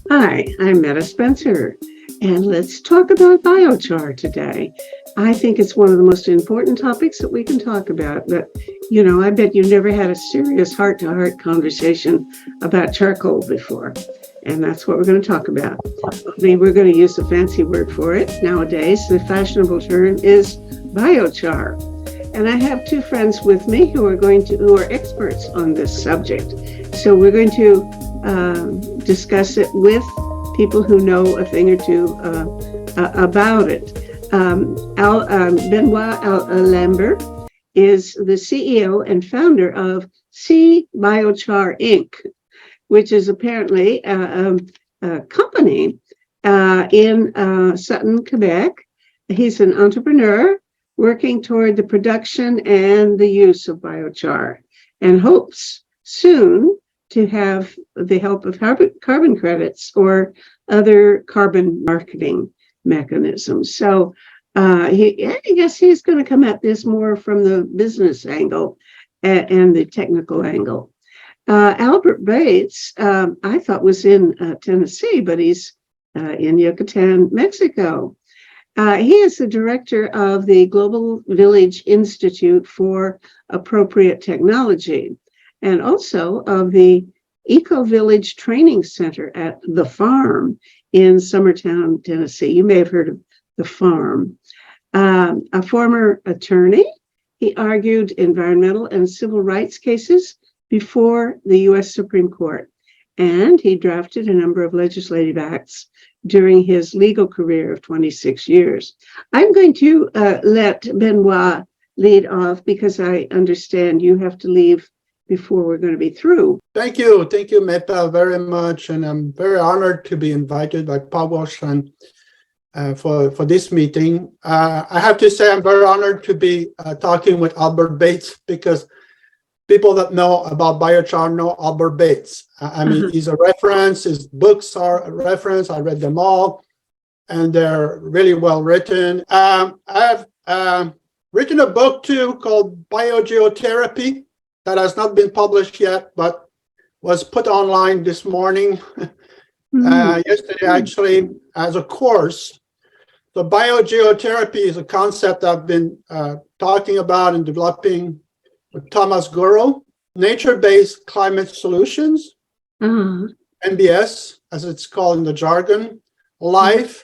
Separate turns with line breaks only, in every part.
Hi, I'm Meta Spencer, and let's talk about biochar today. I think it's one of the most important topics that we can talk about. But, I bet you never had a serious heart to heart conversation about charcoal before. And that's what we're going to talk about. Only we're going to use a fancy word for it. Nowadays, the fashionable term is biochar. And I have two friends with me who are experts on this subject. So we're going to discuss it with people who know a thing or two about it. Benoit Lambert is the CEO and founder of C Biochar Inc., which is apparently a company in Sutton, Quebec. He's an entrepreneur working toward the production and the use of biochar, and hopes soon to have the help of carbon credits or other carbon marketing mechanisms. So I guess he's going to come at this more from the business angle and the technical angle. Albert Bates, I thought was in Tennessee, but he's in Yucatan, Mexico. He is the director of the Global Village Institute for Appropriate Technology, and also of the Eco Village Training Center at The Farm in Summertown, Tennessee. You may have heard of The Farm. A former attorney, he argued environmental and civil rights cases before the U.S. Supreme Court, and he drafted a number of legislative acts during his legal career of 26 years. I'm going to let Benoit lead off because I understand you have to leave before we're going to be through.
Thank you, Meta, very much, and I'm very honored to be invited by Pavos and for this meeting. I have to say I'm very honored to be talking with Albert Bates, because people that know about biochar know Albert Bates. I mean, he's a reference. His books are a reference. I read them all, and they're really well written. I've written a book too called Biogeotherapy that has not been published yet, but was put online this morning, yesterday actually, as a course. So biogeotherapy is a concept I've been talking about and developing with Thomas Goro, nature-based climate solutions, NBS, as it's called in the jargon, life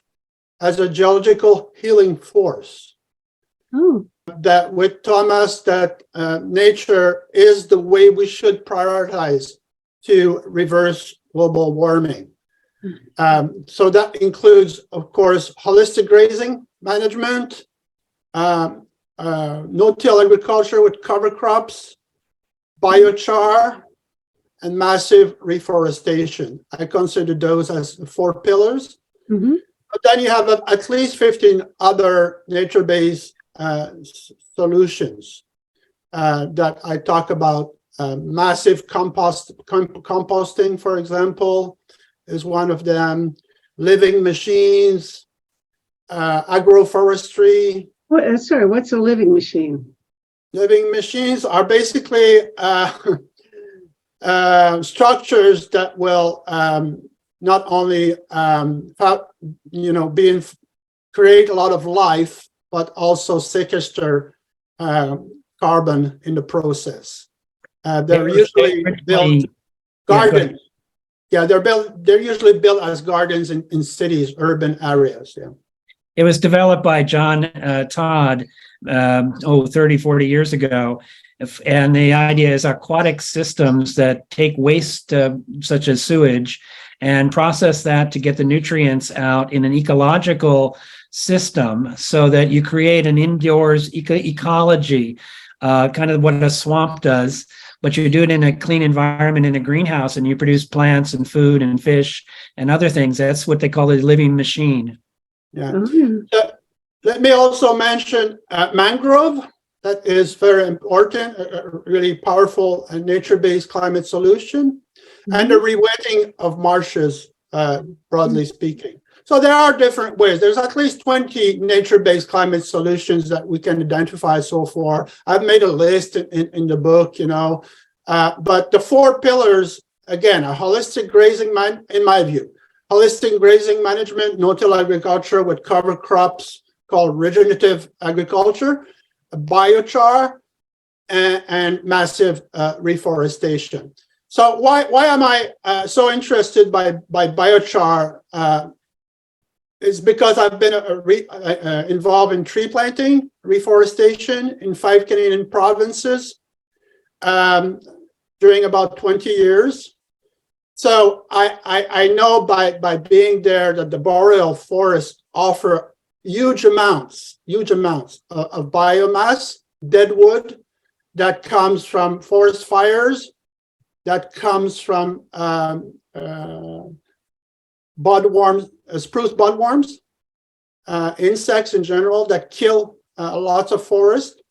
as a geological healing force. That with Thomas, that nature is the way we should prioritize to reverse global warming. So that includes, of course, holistic grazing management, no-till agriculture with cover crops, biochar, and massive reforestation. I consider those as the 4 pillars. But then you have at least 15 other nature-based solutions that I talk about. Massive composting, for example, is one of them. Living machines, agroforestry.
What's a living machine?
Living machines are basically structures that will not only create a lot of life, but also sequester carbon in the process. They're usually built gardens. Yeah, they're usually built as gardens in cities, urban areas. Yeah.
It was developed by John Todd 30, 40 years ago. And the idea is aquatic systems that take waste such as sewage and process that to get the nutrients out in an ecological system, so that you create an indoors ecology, kind of what a swamp does, but you do it in a clean environment in a greenhouse, and you produce plants and food and fish and other things. That's what they call a living machine.
Yeah. Let me also mention mangrove. That is very important, a really powerful and nature-based climate solution, and the rewetting of marshes, broadly speaking. So there are different ways. There's at least 20 nature-based climate solutions that we can identify so far. I've made a list in the book, but the 4 pillars, again, a holistic grazing, in my view, holistic grazing management, no-till agriculture with cover crops called regenerative agriculture, biochar, and massive reforestation. So why am I so interested by biochar? Is because I've been involved in tree planting, reforestation in 5 Canadian provinces during about 20 years. So I know by being there that the boreal forests offer huge amounts of biomass, dead wood, that comes from forest fires, that comes from budworms, spruce budworms, insects in general that kill lots of forest,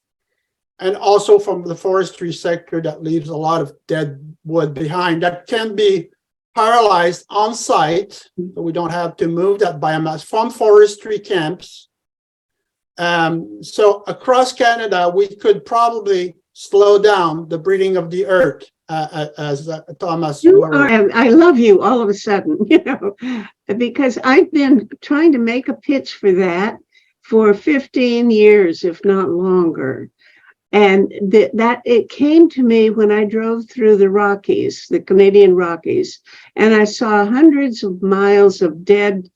and also from the forestry sector that leaves a lot of dead wood behind that can be paralyzed on site, so we don't have to move that biomass from forestry camps. So across Canada, we could probably slow down the breeding of the earth, as Thomas.
I love you all of a sudden, because I've been trying to make a pitch for that for 15 years, if not longer. And that it came to me when I drove through the Rockies, the Canadian Rockies, and I saw hundreds of miles of dead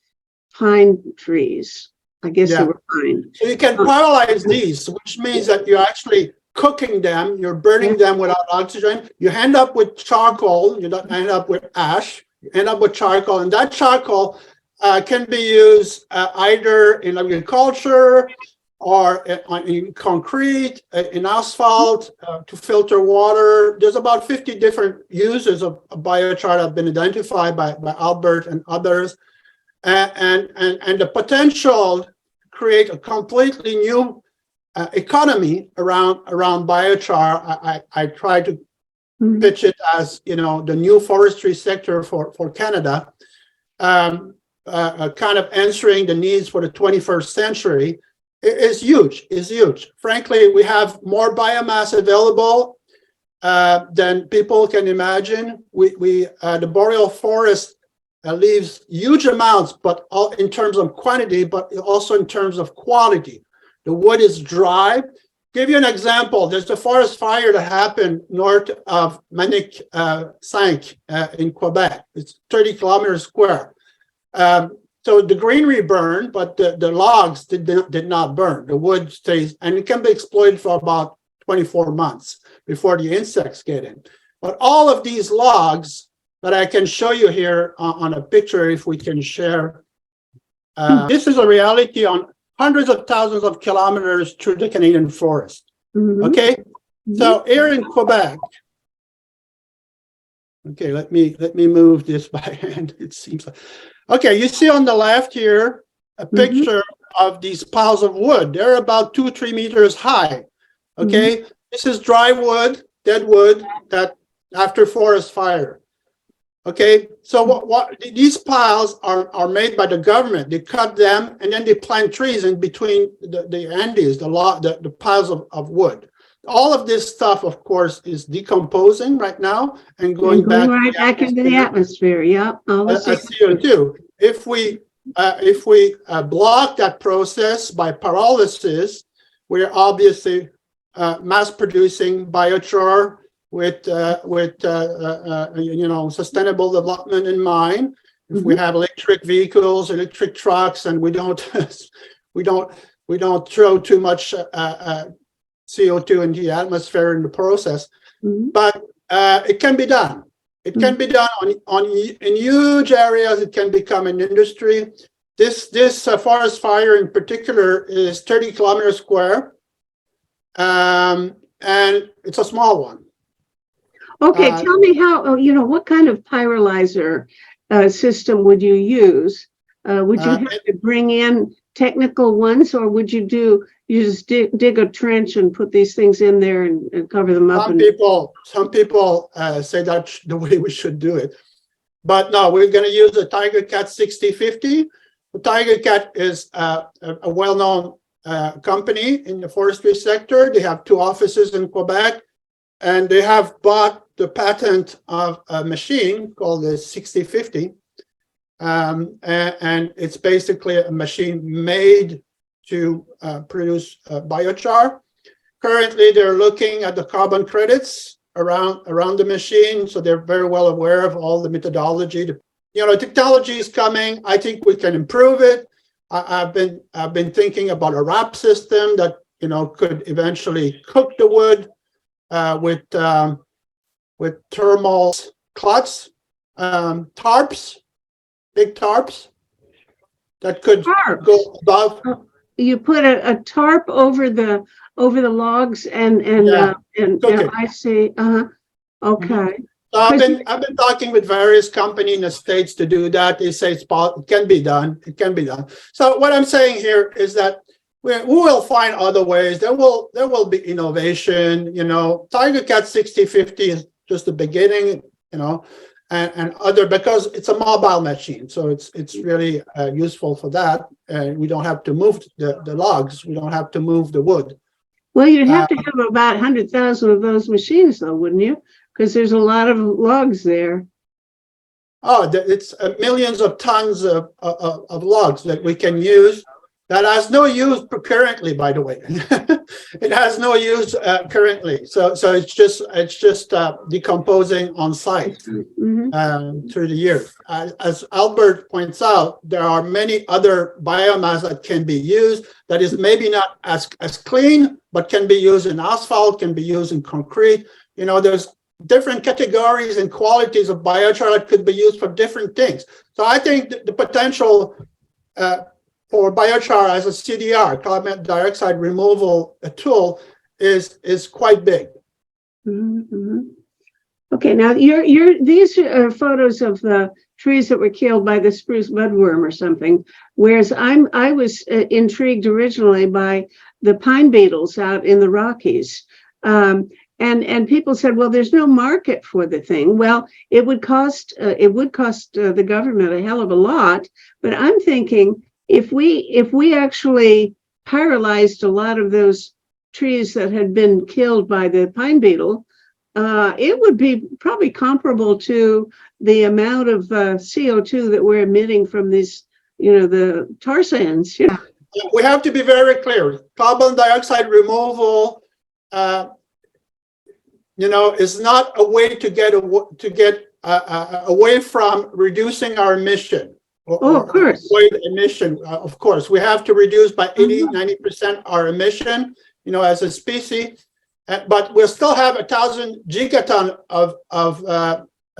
pine trees. I guess they were pine.
So you can paralyze these, which means that you're actually cooking them, you're burning them without oxygen. You end up with charcoal, you don't end up with ash, you end up with charcoal, and that charcoal can be used either in agriculture or in concrete, in asphalt, to filter water. There's about 50 different uses of biochar that have been identified by Albert and others. And the potential to create a completely new economy around biochar. I try to pitch it as, the new forestry sector for Canada, kind of answering the needs for the 21st century. Is huge. Frankly, we have more biomass available than people can imagine. The boreal forest leaves huge amounts, but in terms of quantity, but also in terms of quality. The wood is dry. Give you an example. There's a forest fire that happened north of Manic 5 in Quebec. It's 30 kilometers square. So the greenery burned, but the logs did not burn. The wood stays, and it can be exploited for about 24 months before the insects get in. But all of these logs that I can show you here on a picture, if we can share, this is a reality on hundreds of thousands of kilometers through the Canadian forest. Okay, so here in Quebec. Okay, let me move this by hand. It seems like. Okay, you see on the left here a picture of these piles of wood. They're about 2-3 meters high. Okay, this is dry wood, dead wood that after forest fire. Okay, so what these piles are made by the government. They cut them and then they plant trees in between the Andes, the piles of wood. All of this stuff, of course, is decomposing right now and going
back into the atmosphere. Yep, all the
CO2. If we block that process by pyrolysis, we're obviously mass producing biochar with sustainable development in mind. If we have electric vehicles, electric trucks, and we don't throw too much CO2 into the atmosphere in the process, but it can be done. It can be done in huge areas. It can become an industry. This forest fire in particular is 30 kilometers square, and it's a small one.
Okay, tell me how. What kind of pyrolyzer system would you use? Would you have to bring in technical ones, or would you just dig a trench and put these things in there and cover them up?
Some people say that's the way we should do it, but no, we're going to use a Tiger Cat 6050. The Tiger Cat is a well-known company in the forestry sector. They have 2 offices in Quebec, and they have bought the patent of a machine called the 6050. and it's basically a machine made to produce biochar. Currently, they're looking at the carbon credits around the machine, so they're very well aware of all the methodology. Technology is coming. I think we can improve it. I've been thinking about a wrap system that could eventually cook the wood with thermal clots, tarps, big tarps that could go above.
You put a tarp over the logs and
cook it.
I see. Okay.
So I've been talking with various companies in the States to do that. They say it can be done. It can be done. So what I'm saying here is that we will find other ways. There will be innovation. Tiger Cat 6050 is just the beginning. And other, because it's a mobile machine, so it's really useful for that. We don't have to move the logs. We don't have to move the wood.
Well, you'd have to have about 100,000 of those machines, though, wouldn't you? Because there's a lot of logs there.
Oh, it's millions of tons of logs that we can use. That has no use currently, by the way. It has no use currently. So it's just decomposing on site through the years. As Albert points out, there are many other biomass that can be used that is maybe not as clean, but can be used in asphalt, can be used in concrete. There's different categories and qualities of biochar that could be used for different things. So I think the potential for biochar as a CDR, carbon dioxide removal tool, is quite big.
Okay, now these are photos of the trees that were killed by the spruce mudworm or something. Whereas I was intrigued originally by the pine beetles out in the Rockies. And people said, well, there's no market for the thing. Well, it would cost the government a hell of a lot. But I'm thinking, if we actually paralyzed a lot of those trees that had been killed by the pine beetle, it would be probably comparable to the amount of CO2 that we're emitting from these, the tar sands.
We have to be very clear. Carbon dioxide removal, is not a way to get away from reducing our emission.
Of course.
Emission, of course, we have to reduce by 80-90% our emission, as a species, but we'll still have 1,000 gigaton of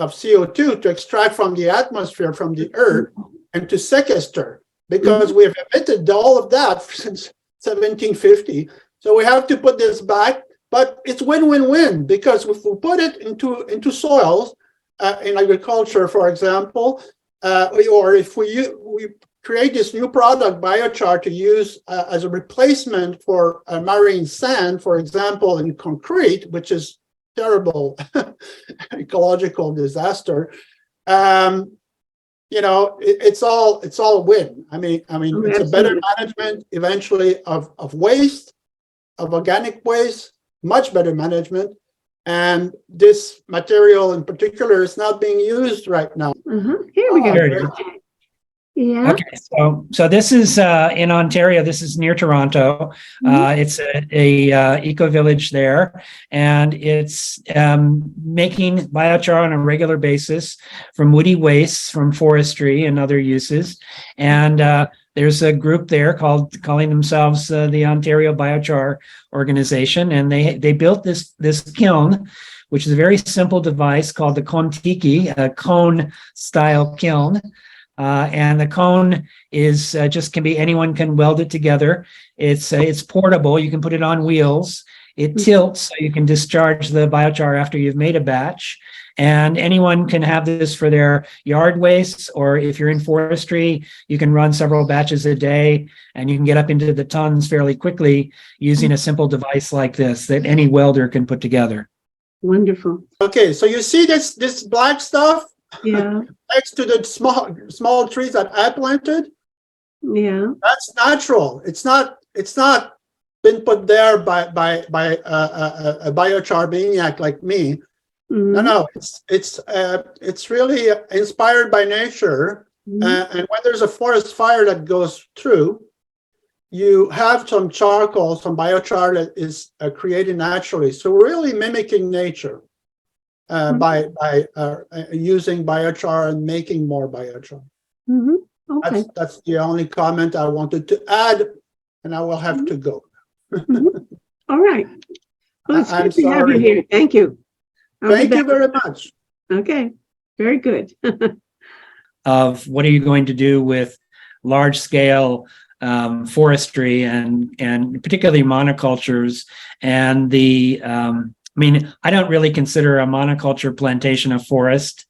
CO2 to extract from the atmosphere, from the earth, and to sequester, because we have emitted all of that since 1750. So we have to put this back, but it's win-win-win, because if we put it into soils, in agriculture, for example, or if we create this new product, biochar, to use as a replacement for marine sand, for example, in concrete, which is terrible ecological disaster. It's all win. I mean, it's a better management eventually of waste, of organic waste, much better management. And this material in particular is not being used right now.
Here we go.
There it is.
Yeah.
Okay, so this is in Ontario. This is near Toronto. It's a eco village there, and it's making biochar on a regular basis from woody wastes from forestry and other uses. And there's a group there calling themselves the Ontario Biochar Organization, and they built this kiln, which is a very simple device called the Kontiki, a cone style kiln. And the cone is anyone can weld it together. It's portable. You can put it on wheels. It tilts, so you can discharge the biochar after you've made a batch. And anyone can have this for their yard wastes, or if you're in forestry, you can run several batches a day, and you can get up into the tons fairly quickly using a simple device like this that any welder can put together.
Wonderful.
Okay, so you see this black stuff?
Yeah.
Next to the small trees that I planted.
Yeah. That's
natural. It's not been put there by a biochar maniac like me. No, it's really inspired by nature. And when there's a forest fire that goes through, you have some charcoal, some biochar that is created naturally. So really mimicking nature by using biochar and making more biochar.
Okay.
That's the only comment I wanted to add, and I will have to go.
All right. Well, it's
I'm
good to have you
sorry.
here. Thank you. I'll be
Thank you
back.
very much.
Okay. Very good.
Of what are you going to do with large scale forestry and particularly monocultures and I don't really consider a monoculture plantation a forest,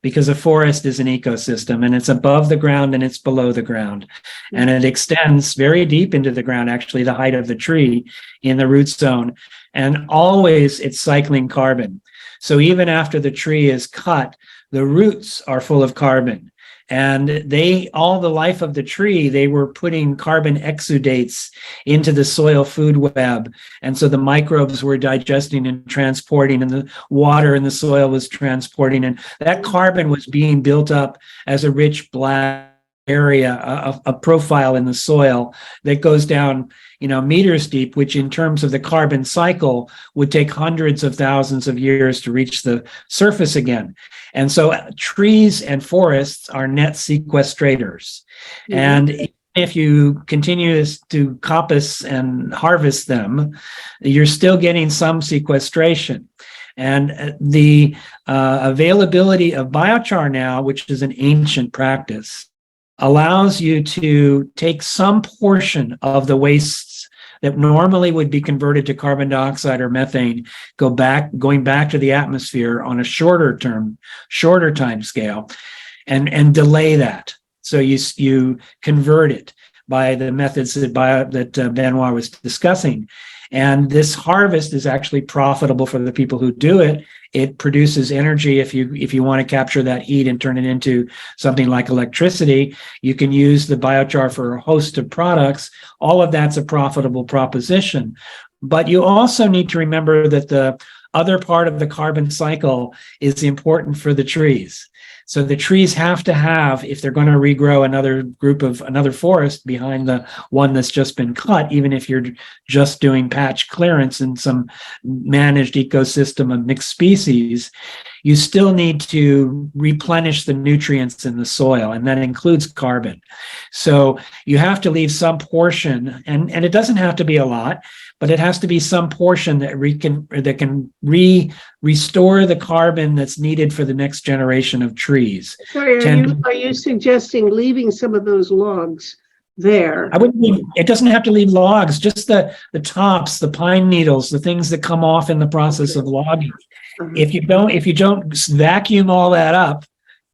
because a forest is an ecosystem, and it's above the ground and it's below the ground. And it extends very deep into the ground, actually the height of the tree in the root zone. And always it's cycling carbon. So even after the tree is cut, the roots are full of carbon. And all the life of the tree, they were putting carbon exudates into the soil food web. And so the microbes were digesting and transporting, and the water in the soil was transporting. And that carbon was being built up as a rich black area, a profile in the soil that goes down, meters deep, which in terms of the carbon cycle would take hundreds of thousands of years to reach the surface again. And so trees and forests are net sequestrators. And if you continue to coppice and harvest them, you're still getting some sequestration. And the availability of biochar now, which is an ancient practice, allows you to take some portion of the wastes that normally would be converted to carbon dioxide or methane, going back to the atmosphere on a shorter time scale, and delay that. So you convert it by the methods that Benoit was discussing. And this harvest is actually profitable for the people who do it. It produces energy. If you want to capture that heat and turn it into something like electricity, you can use the biochar for a host of products. All of that's a profitable proposition. But you also need to remember that the other part of the carbon cycle is important for the trees. So the trees have to have, if they're going to regrow another forest behind the one that's just been cut, even if you're just doing patch clearance in some managed ecosystem of mixed species, you still need to replenish the nutrients in the soil, and that includes carbon. So you have to leave some portion, and it doesn't have to be a lot, but it has to be some portion that can restore the carbon that's needed for the next generation of trees.
Sorry, are you suggesting leaving some of those logs there?
It doesn't have to leave logs, just the tops, the pine needles, the things that come off in the process of logging. If you don't vacuum all that up,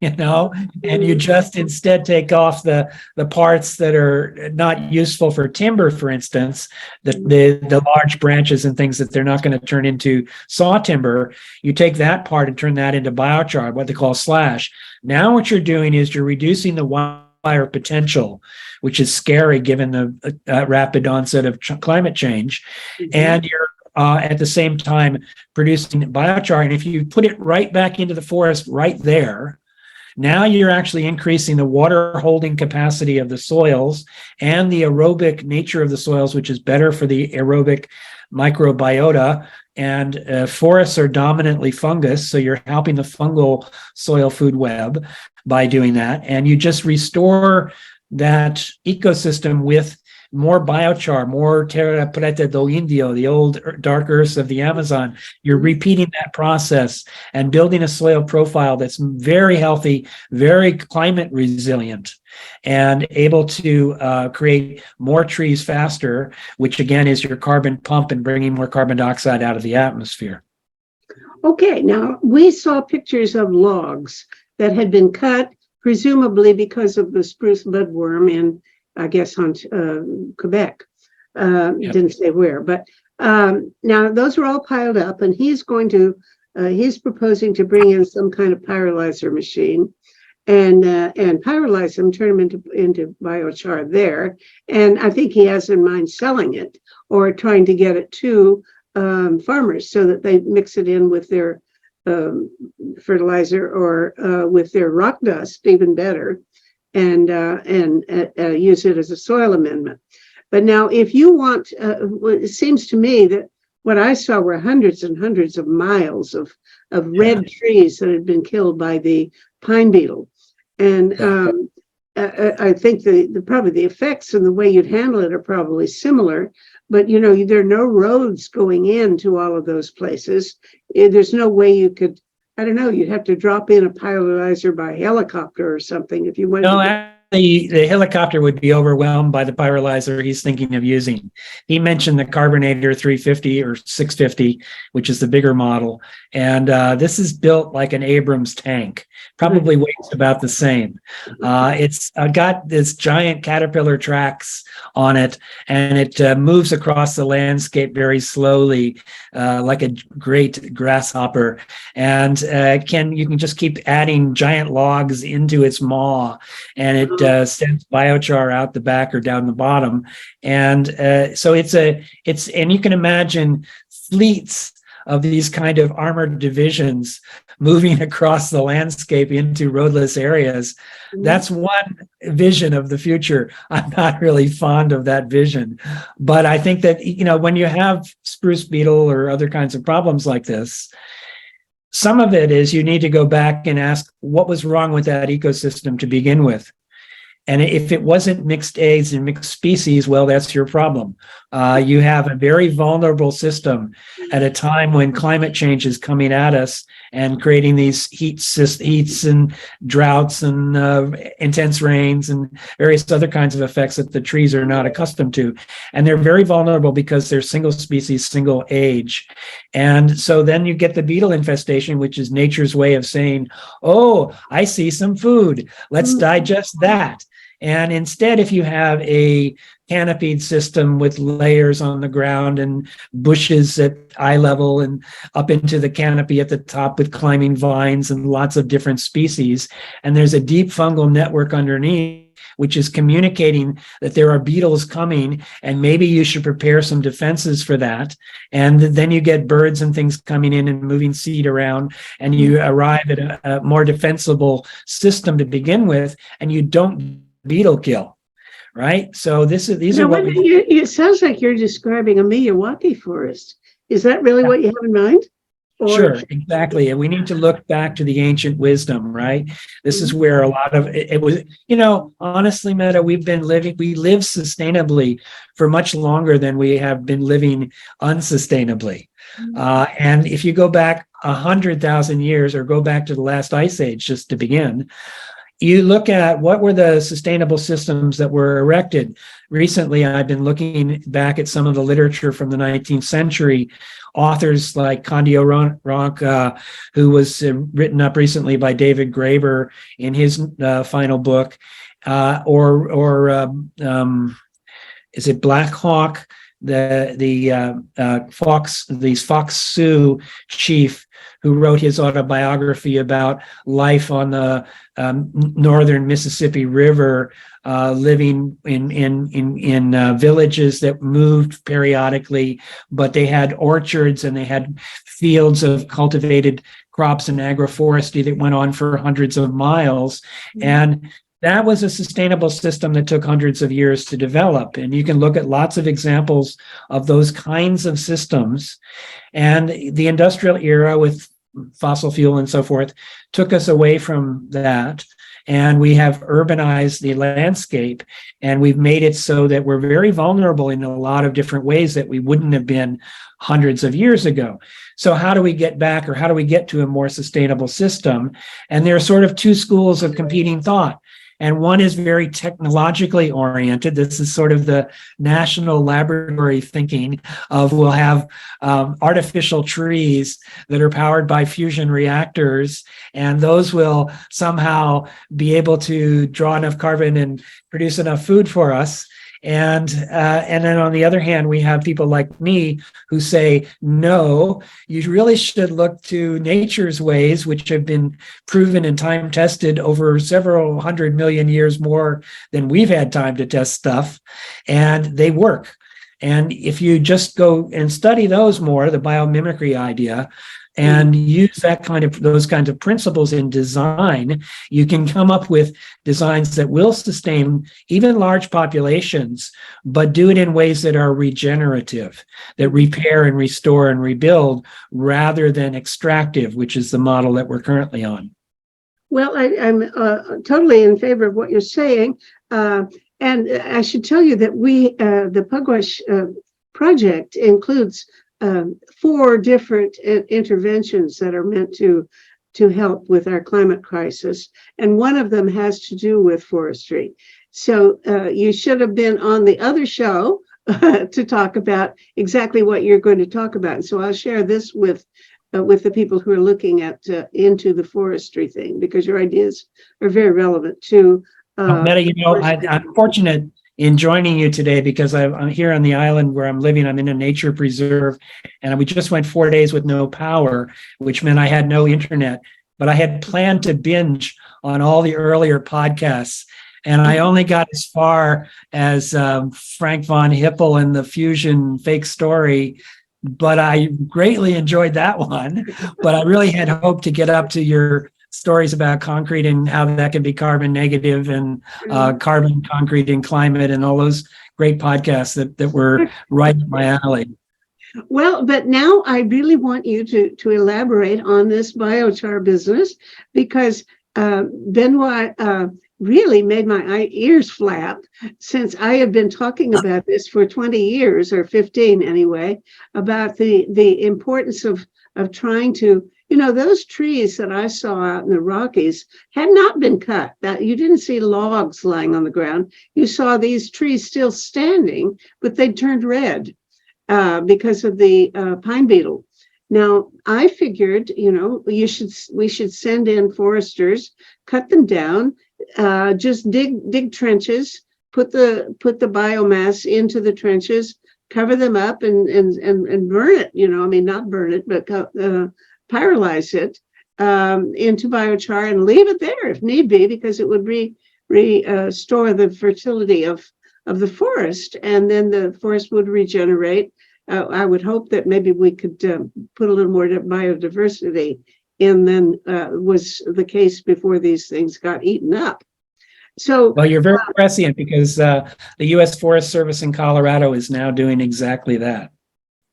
and you just instead take off the parts that are not useful for timber, for instance, the large branches and things that they're not going to turn into saw timber, you take that part and turn that into biochar, what they call slash. Now what you're doing is you're reducing the wildfire potential, which is scary given the rapid onset of climate change, and you're at the same time producing biochar. And if you put it right back into the forest right there, now you're actually increasing the water holding capacity of the soils and the aerobic nature of the soils, which is better for the aerobic microbiota. And forests are dominantly fungus, so you're helping the fungal soil food web by doing that. And you just restore that ecosystem with more biochar, more terra preta do Indio, the old dark earths of the Amazon. You're repeating that process and building a soil profile that's very healthy, very climate resilient, and able to create more trees faster, which again is your carbon pump and bringing more carbon dioxide out of the atmosphere.
Okay, now we saw pictures of logs that had been cut, presumably because of the spruce budworm in, I guess, on Quebec. Yep. Didn't say where, but now those are all piled up, and he's proposing to bring in some kind of pyrolyzer machine and pyrolyze them, turn them into biochar there. And I think he has in mind selling it or trying to get it to farmers so that they mix it in with their fertilizer or with their rock dust, even better. use it as a soil amendment. But now, if you want, it seems to me that what I saw were hundreds and hundreds of miles of red trees that had been killed by the pine beetle, and I think probably the effects and the way you'd handle it are probably similar. But there are no roads going into all of those places. There's no way you could. I don't know. You'd have to drop in a pyrolyzer by helicopter or something if you wanted.
No, actually, the helicopter would be overwhelmed by the pyrolyzer he's thinking of using. He mentioned the Carbonator 350 or 650, which is the bigger model. And this is built like an Abrams tank, probably weighs about the same. It's got this giant caterpillar tracks on it, and it moves across the landscape very slowly, like a great grasshopper. And you can just keep adding giant logs into its maw, and it sends biochar out the back or down the bottom. And so and you can imagine fleets of these kind of armored divisions moving across the landscape into roadless areas. That's one vision of the future. I'm not really fond of that vision, but I think that, when you have spruce beetle or other kinds of problems like this, some of it is you need to go back and ask what was wrong with that ecosystem to begin with. And if it wasn't mixed eggs and mixed species, well, that's your problem. You have a very vulnerable system at a time when climate change is coming at us and creating these heats and droughts and intense rains and various other kinds of effects that the trees are not accustomed to. And they're very vulnerable because they're single species, single age. And so then you get the beetle infestation, which is nature's way of saying, oh, I see some food. Let's digest that. And instead, if you have a canopied system with layers on the ground and bushes at eye level and up into the canopy at the top with climbing vines and lots of different species, and there's a deep fungal network underneath, which is communicating that there are beetles coming, and maybe you should prepare some defenses for that. And then you get birds and things coming in and moving seed around, and you arrive at a more defensible system to begin with, and you don't beetle kill, right? So these are what
it sounds like you're describing a Miyawaki forest. Is that really what you have in mind?
Sure, exactly. And we need to look back to the ancient wisdom, right? This is where a lot of it was, honestly, Meta, we live sustainably for much longer than we have been living unsustainably. And if you go back 100,000 years or go back to the last ice age, just to begin, you look at what were the sustainable systems that were erected. Recently, I've been looking back at some of the literature from the 19th century, authors like Candio Ronk, who was written up recently by David Graeber in his final book, is it Black Hawk, the Fox Sioux chief who wrote his autobiography about life on the northern Mississippi River, living in villages that moved periodically, but they had orchards and they had fields of cultivated crops and agroforestry that went on for hundreds of miles. And that was a sustainable system that took hundreds of years to develop. And you can look at lots of examples of those kinds of systems. And the industrial era with fossil fuel and so forth took us away from that. And we have urbanized the landscape, and we've made it so that we're very vulnerable in a lot of different ways that we wouldn't have been hundreds of years ago. So how do we get back, or how do we get to a more sustainable system? And there are sort of two schools of competing thought. And one is very technologically oriented. This is sort of the national laboratory thinking of we'll have artificial trees that are powered by fusion reactors, and those will somehow be able to draw enough carbon and produce enough food for us. And then on the other hand, we have people like me who say, no, you really should look to nature's ways, which have been proven and time tested over several 100 million years more than we've had time to test stuff, and they work. And if you just go and study those more, the biomimicry idea, and use those kinds of principles in design, you can come up with designs that will sustain even large populations, but do it in ways that are regenerative, that repair and restore and rebuild rather than extractive, which is the model that we're currently on.
Well, I'm totally in favor of what you're saying. And I should tell you that the Pugwash project includes 4 different interventions that are meant to help with our climate crisis. And one of them has to do with forestry. So you should have been on the other show to talk about exactly what you're going to talk about. And so I'll share this with the people who are looking at into the forestry thing, because your ideas are very relevant to.
Meta, I'm fortunate in joining you today because I'm here on the island where I'm living. I'm in a nature preserve, and we just went 4 days with no power, which meant I had no internet. But I had planned to binge on all the earlier podcasts, and I only got as far as Frank von Hippel and the fusion fake story. But I greatly enjoyed that one. But I really had hoped to get up to your stories about concrete and how that can be carbon negative and carbon, concrete, and climate, and all those great podcasts that were right in my alley.
Well, but now I really want you to elaborate on this biochar business, because Benoit really made my ears flap, since I have been talking about this for 20 years, or 15 anyway, about the importance of trying to, those trees that I saw out in the Rockies had not been cut. That you didn't see logs lying on the ground. You saw these trees still standing, but they turned red because of the pine beetle. Now, I figured, we should send in foresters, cut them down, just dig trenches, put the biomass into the trenches, cover them up, and burn it. Not burn it, but pyrolyze it into biochar and leave it there if need be, because it would restore the fertility of the forest, and then the forest would regenerate. I would hope that maybe we could put a little more biodiversity in than was the case before these things got eaten up. So,
well, you're very prescient, because the U.S. Forest Service in Colorado is now doing exactly that.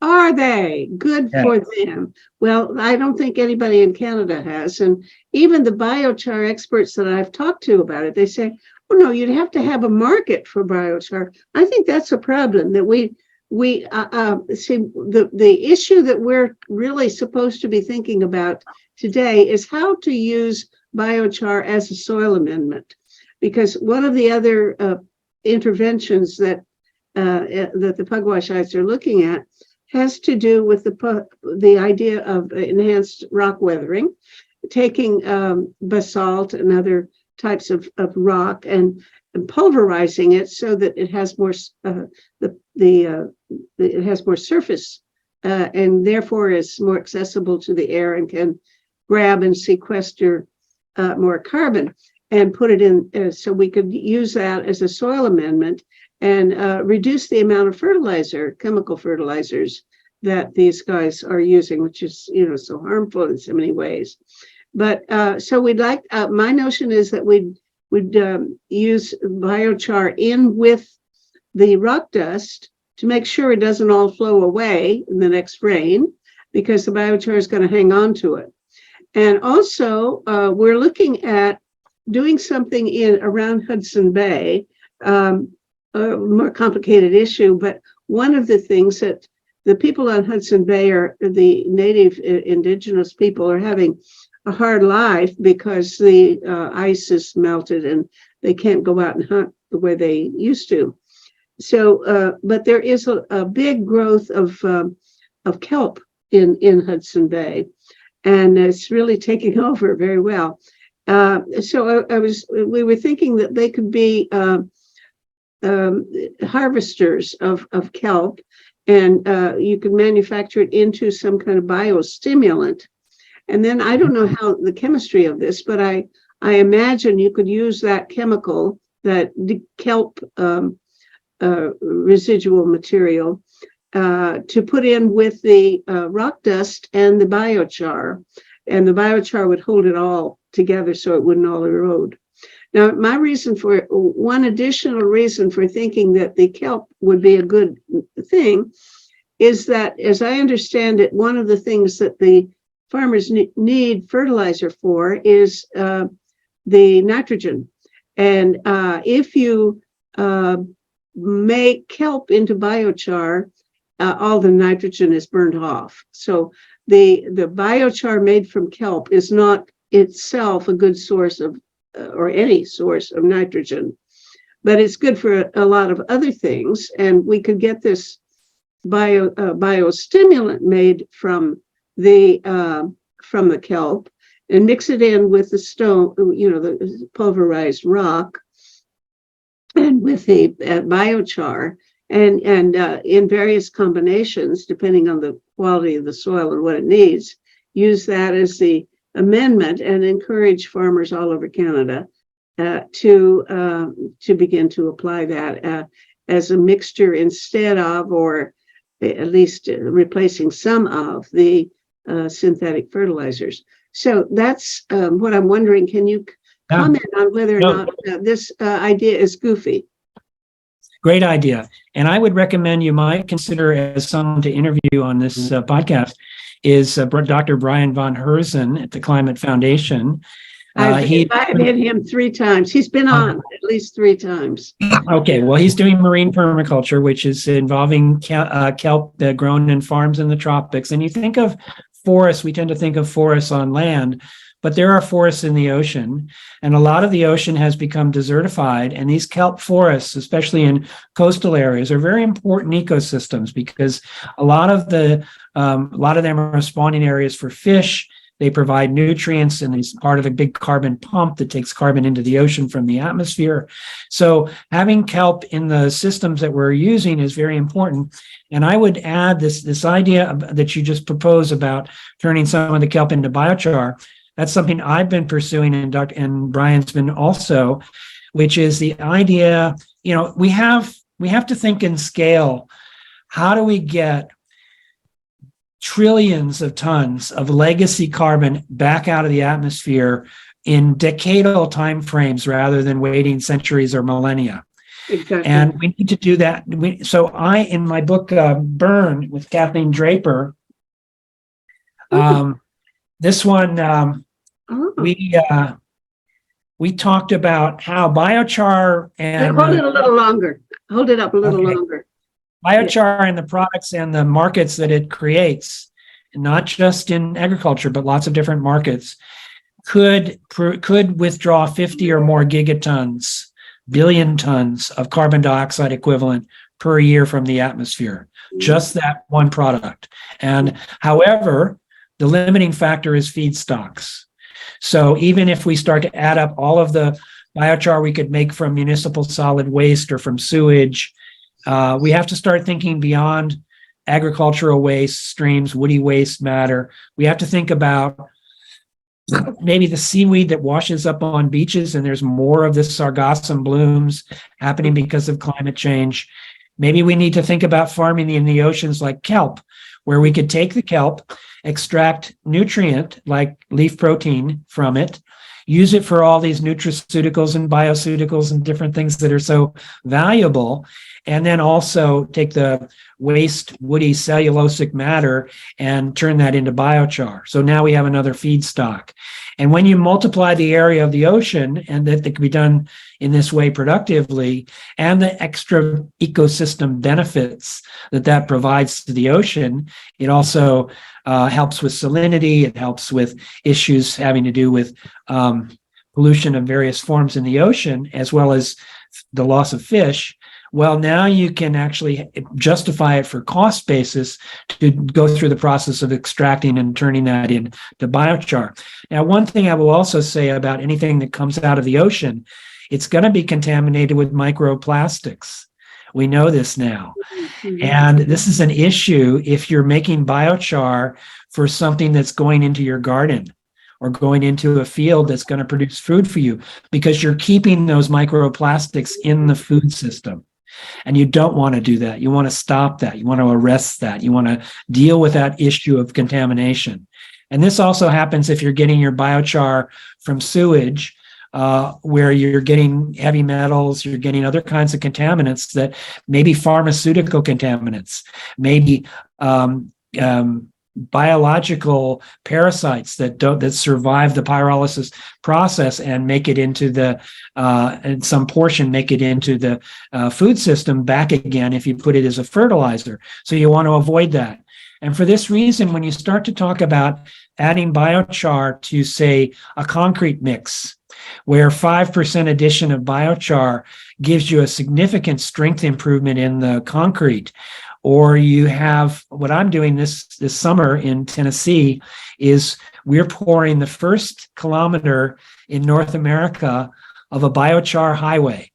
Are they? Good for them. Well, I don't think anybody in Canada has. And even the biochar experts that I've talked to about it, they say, oh, no, you'd have to have a market for biochar. I think that's a problem, that we see the issue that we're really supposed to be thinking about today is how to use biochar as a soil amendment. Because one of the other interventions that the Pugwashites are looking at has to do with the idea of enhanced rock weathering, taking basalt and other types of rock and pulverizing it so that it has more it has more surface and therefore is more accessible to the air and can grab and sequester more carbon, and put it in so we could use that as a soil amendment and reduce the amount of chemical fertilizers that these guys are using, which is, so harmful in so many ways. But so we'd like, my notion is that we'd use biochar in with the rock dust to make sure it doesn't all flow away in the next rain, because the biochar is going to hang on to it. And also, we're looking at doing something around Hudson Bay, a more complicated issue, but one of the things that the people on Hudson Bay, are the native indigenous people, are having a hard life because the ice is melted and they can't go out and hunt the way they used to. So, but there is a big growth of kelp in Hudson Bay, and it's really taking over very well. So we were thinking that they could be harvesters of kelp, and you could manufacture it into some kind of biostimulant. And then I don't know how the chemistry of this, but I imagine you could use that chemical, that kelp residual material, to put in with the rock dust and the biochar, and the biochar would hold it all together so it wouldn't all erode. Now, my reason for one additional reason for thinking that the kelp would be a good thing is that, as I understand it, one of the things that the farmers need fertilizer for is the nitrogen. And if you make kelp into biochar, all the nitrogen is burned off. So the biochar made from kelp is not itself a good source of, or any source of nitrogen, but it's good for a lot of other things. And we could get this biostimulant made from the kelp and mix it in with the stone, the pulverized rock, and with the biochar, and in various combinations, depending on the quality of the soil and what it needs, use that as the amendment and encourage farmers all over Canada to begin to apply that as a mixture instead of, or at least replacing some of the synthetic fertilizers. So that's what I'm wondering. Can you comment on whether or not this idea is goofy?
Great idea. And I would recommend you might consider as someone to interview on this podcast is Dr. Brian von Herzen at the Climate Foundation.
I've hit him 3 times. He's been on at least 3 times.
Okay, well, he's doing marine permaculture, which is involving kelp grown in farms in the tropics. And you think of forests, we tend to think of forests on land, but there are forests in the ocean, and a lot of the ocean has become desertified. And these kelp forests, especially in coastal areas, are very important ecosystems because a lot of them are spawning areas for fish. They provide nutrients, and it's part of a big carbon pump that takes carbon into the ocean from the atmosphere. So having kelp in the systems that we're using is very important. And I would add this idea that you just proposed about turning some of the kelp into biochar. That's something I've been pursuing, and Brian's been also, which is the idea, we have to think in scale. How do we get trillions of tons of legacy carbon back out of the atmosphere in decadal timeframes rather than waiting centuries or millennia?
Exactly.
And we need to do that. In my book, Burn, with Kathleen Draper, this one, we talked about how biochar and
hold it a little longer. Hold it up a little longer.
Biochar and the products and the markets that it creates, not just in agriculture, but lots of different markets, could withdraw 50 or more gigatons, billion tons of carbon dioxide equivalent per year from the atmosphere. Just that one product. And however, the limiting factor is feedstocks. So even if we start to add up all of the biochar we could make from municipal solid waste or from sewage, we have to start thinking beyond agricultural waste streams, woody waste matter. We have to think about maybe the seaweed that washes up on beaches, and there's more of this sargassum blooms happening because of climate change. Maybe we need to think about farming in the oceans like kelp, where we could take the kelp, extract nutrient like leaf protein from it, use it for all these nutraceuticals and bioceuticals and different things that are so valuable, and then also take the waste woody cellulosic matter and turn that into biochar. So now we have another feedstock. And when you multiply the area of the ocean, and that can be done in this way productively, and the extra ecosystem benefits that provides to the ocean, it also helps with salinity. It helps with issues having to do with pollution of various forms in the ocean, as well as the loss of fish. Well, now you can actually justify it for cost basis to go through the process of extracting and turning that into biochar. Now, one thing I will also say about anything that comes out of the ocean, it's going to be contaminated with microplastics. We know this now. And this is an issue if you're making biochar for something that's going into your garden or going into a field that's going to produce food for you, because you're keeping those microplastics in the food system. And you don't want to do that. You want to stop that. You want to arrest that. You want to deal with that issue of contamination. And this also happens if you're getting your biochar from sewage, where you're getting heavy metals, you're getting other kinds of contaminants that maybe pharmaceutical contaminants, maybe biological parasites that survive the pyrolysis process and make it into the and some portion make it into the food system back again if you put it as a fertilizer. So you want to avoid that. And for this reason, when you start to talk about adding biochar to, say, a concrete mix, where 5% addition of biochar gives you a significant strength improvement in the concrete, or you have what I'm doing this summer in Tennessee is we're pouring the first kilometer in North America of a biochar highway.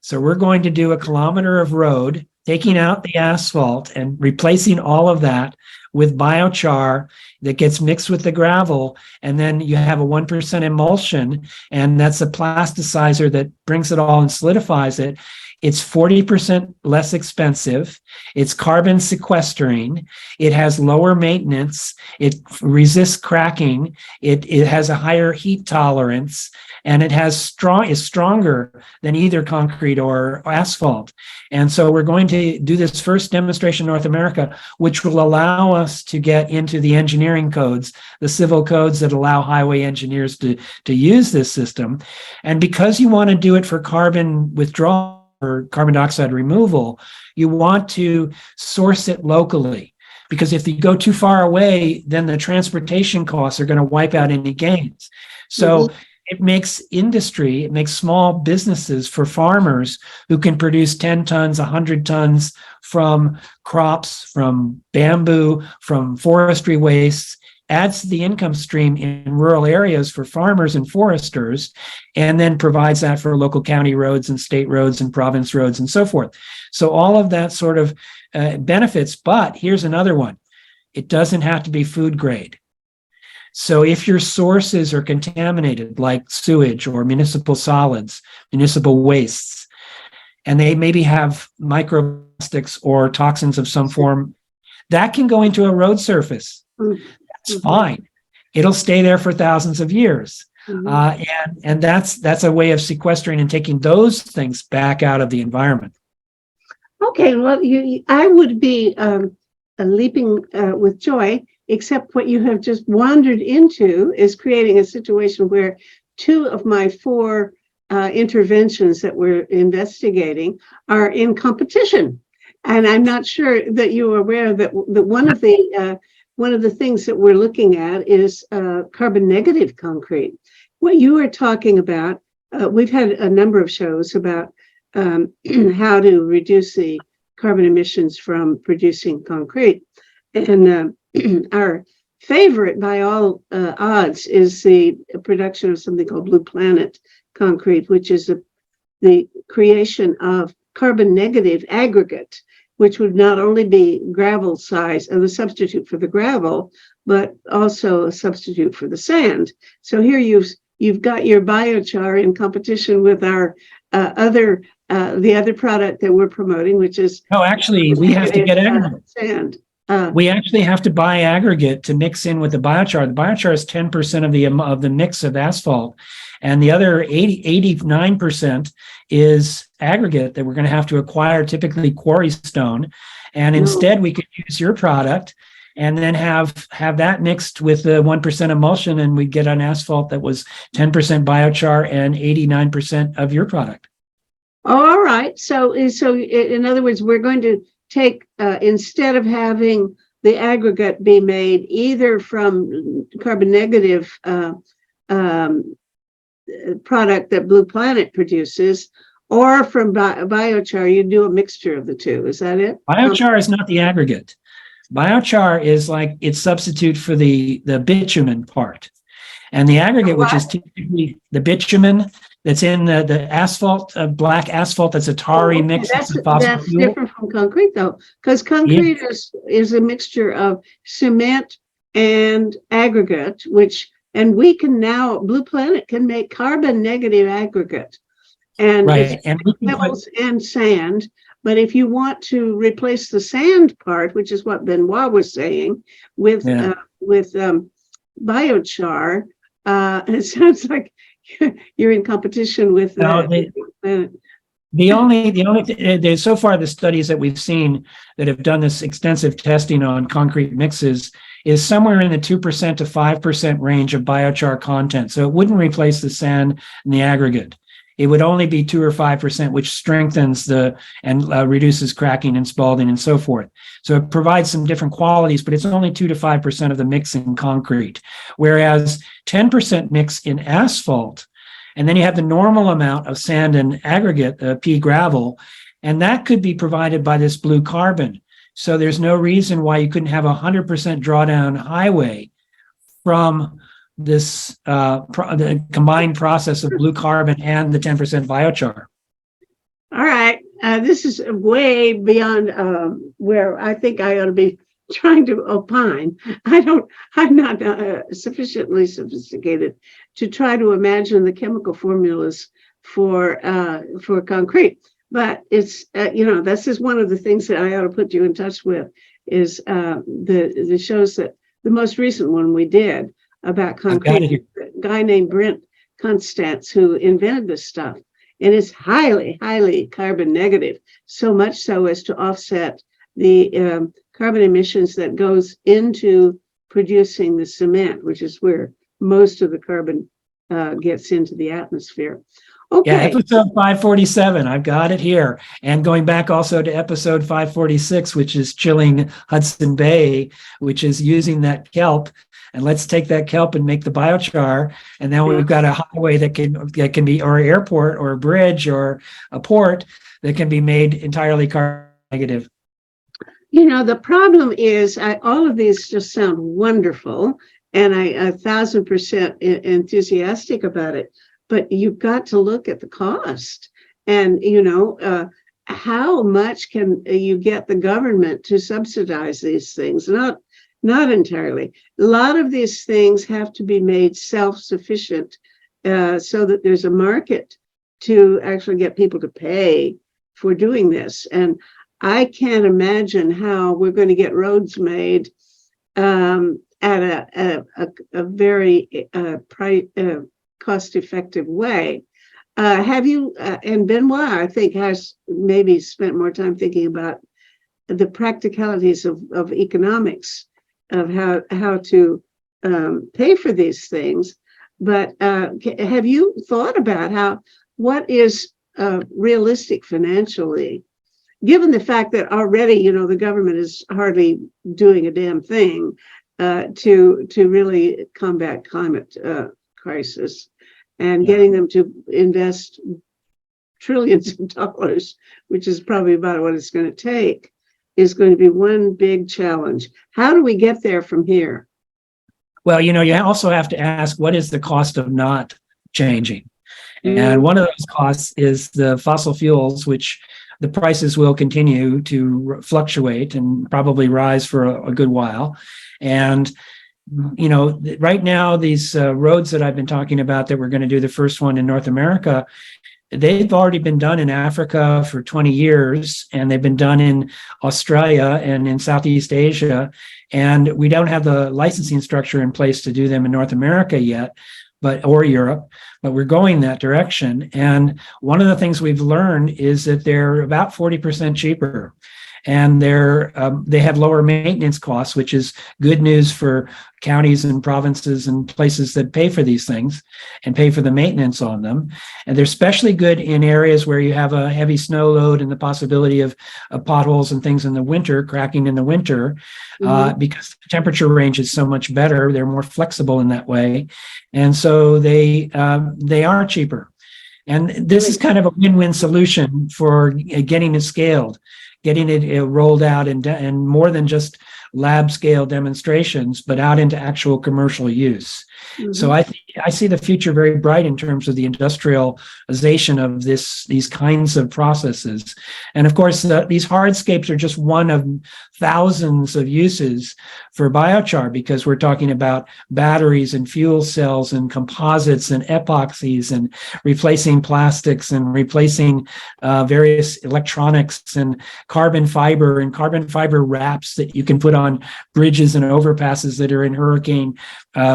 So we're going to do a kilometer of road, taking out the asphalt and replacing all of that with biochar that gets mixed with the gravel. And then you have a 1% emulsion, and that's a plasticizer that brings it all and solidifies it. It's 40% less expensive. It's carbon sequestering. It has lower maintenance. It resists cracking. It has a higher heat tolerance, and it is stronger than either concrete or asphalt. And so we're going to do this first demonstration in North America, which will allow us to get into the engineering codes, the civil codes that allow highway engineers to use this system. And because you want to do it for carbon withdrawal or carbon dioxide removal, you want to source it locally. Because if you go too far away, then the transportation costs are going to wipe out any gains. So it makes industry, it makes small businesses for farmers who can produce 10 tons, 100 tons from crops, from bamboo, from forestry wastes, adds to the income stream in rural areas for farmers and foresters, and then provides that for local county roads and state roads and province roads and so forth. So all of that sort of benefits, but here's another one. It doesn't have to be food grade. So if your sources are contaminated, like sewage or municipal solids, municipal wastes, and they maybe have microplastics or toxins of some form, that can go into a road surface. That's fine. It'll stay there for thousands of years. And that's a way of sequestering and taking those things back out of the environment.
Okay, well, I would be leaping with joy, except what you have just wandered into is creating a situation where 2 of my 4 interventions that we're investigating are in competition. And I'm not sure that you are aware that one of the things that we're looking at is carbon negative concrete. What you are talking about, we've had a number of shows about how to reduce the carbon emissions from producing concrete. And our favorite by all odds is the production of something called Blue Planet concrete, which is the creation of carbon negative aggregate, which would not only be gravel size and the substitute for the gravel, but also a substitute for the sand. So here you've got your biochar in competition with our the other product that we're promoting, which is
actually we have to get aggregate.
Sand.
We actually have to buy aggregate to mix in with the biochar. The biochar is 10% of the mix of asphalt, and the other 89% is aggregate that we're going to have to acquire, typically quarry stone. And instead, we could use your product and then have that mixed with the 1% emulsion, and we get an asphalt that was 10% biochar and 89% of your product.
All right. So in other words, we're going to take, instead of having the aggregate be made either from carbon negative product that Blue Planet produces, or from biochar, you do a mixture of the two. Is that it?
Biochar is not the aggregate. Biochar is like its substitute for the bitumen part. And the aggregate, which is typically the bitumen that's in the asphalt, black asphalt, that's a tarry mix.
That's different from concrete, though, because concrete is a mixture of cement and aggregate, and we can now, Blue Planet can make carbon negative aggregate. And
right. And
pebbles and sand, But if you want to replace the sand part, which is what Benoit was saying, with biochar, it sounds like you're in competition with
Now, there's so far the studies that we've seen that have done this extensive testing on concrete mixes is somewhere in the 2% to 5% range of biochar content. So it wouldn't replace the sand and the aggregate. It would only be 2 or 5%, which strengthens and reduces cracking and spalling and so forth. So it provides some different qualities, but it's only 2 to 5% of the mix in concrete, whereas 10% mix in asphalt. And then you have the normal amount of sand and aggregate, pea gravel, and that could be provided by this blue carbon. So there's no reason why you couldn't have 100% drawdown highway from this the combined process of blue carbon and the 10% biochar.
All right. This is way beyond where I think I ought to be trying to opine. I'm not sufficiently sophisticated to try to imagine the chemical formulas for concrete. But it's, this is one of the things that I ought to put you in touch with is the shows that the most recent one we did about concrete. A guy named Brent Constance who invented this stuff. And it's highly, highly carbon negative, so much so as to offset the carbon emissions that goes into producing the cement, which is where most of the carbon gets into the atmosphere. Okay.
Yeah, episode 547, I've got it here. And going back also to episode 546, which is chilling Hudson Bay, which is using that kelp. And let's take that kelp and make the biochar. And now we've got a highway that can be, or an airport or a bridge or a port that can be made entirely carbon negative.
The problem is all of these just sound wonderful. And I 1,000% enthusiastic about it. But you've got to look at the cost. And, how much can you get the government to subsidize these things? Not entirely. A lot of these things have to be made self-sufficient so that there's a market to actually get people to pay for doing this. And I can't imagine how we're going to get roads made at a very cost-effective way. Have you, and Benoit, I think, has maybe spent more time thinking about the practicalities of economics, of how to pay for these things. But have you thought about what is realistic financially, given the fact that already, the government is hardly doing a damn thing to really combat climate crisis, and getting them to invest trillions of dollars, which is probably about what it's going to take, is going to be one big challenge. How do we get there from here?
Well, you also have to ask, what is the cost of not changing? And one of those costs is the fossil fuels, which the prices will continue to fluctuate and probably rise for a good while. And right now, these roads that I've been talking about that we're going to do the first one in North America, they've already been done in Africa for 20 years, and they've been done in Australia and in Southeast Asia. And we don't have the licensing structure in place to do them in North America yet, or Europe, but we're going that direction. And one of the things we've learned is that they're about 40% cheaper. And they have lower maintenance costs, which is good news for counties and provinces and places that pay for these things and pay for the maintenance on them. And they're especially good in areas where you have a heavy snow load and the possibility of potholes and things in the winter, cracking in the winter, because the temperature range is so much better. They're more flexible in that way. And so they are cheaper. And this is kind of a win-win solution for getting it scaled, getting it rolled out and more than just lab scale demonstrations, but out into actual commercial use. So I see the future very bright in terms of the industrialization of these kinds of processes. And of course, these hardscapes are just one of thousands of uses for biochar, because we're talking about batteries and fuel cells and composites and epoxies and replacing plastics and replacing various electronics and carbon fiber wraps that you can put on bridges and overpasses that are in hurricane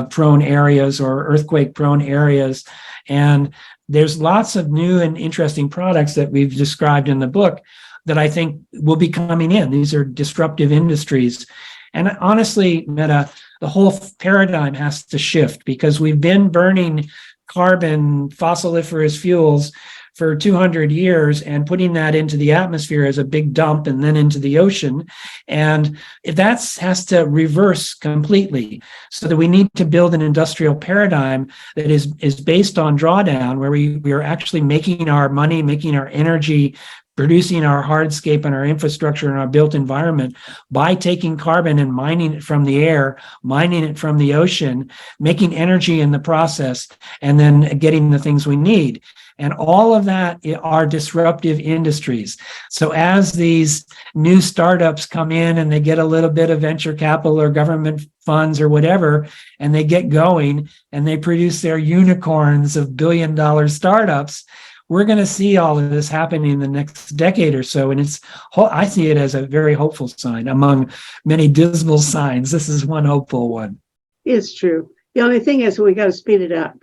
prone areas or earthquake prone areas. And there's lots of new and interesting products that we've described in the book that I think will be coming in. These are disruptive industries. And honestly, Meta, the whole paradigm has to shift, because we've been burning carbon, fossiliferous fuels for 200 years and putting that into the atmosphere as a big dump and then into the ocean. And that has to reverse completely, so that we need to build an industrial paradigm that is based on drawdown, where we are actually making our money, making our energy, producing our hardscape and our infrastructure and our built environment by taking carbon and mining it from the air, mining it from the ocean, making energy in the process, and then getting the things we need. And all of that are disruptive industries. So as these new startups come in and they get a little bit of venture capital or government funds or whatever, and they get going and they produce their unicorns of billion-dollar startups, we're going to see all of this happening in the next decade or so. And I see it as a very hopeful sign among many dismal signs. This is one hopeful one.
It's true. The only thing is we got to speed it up.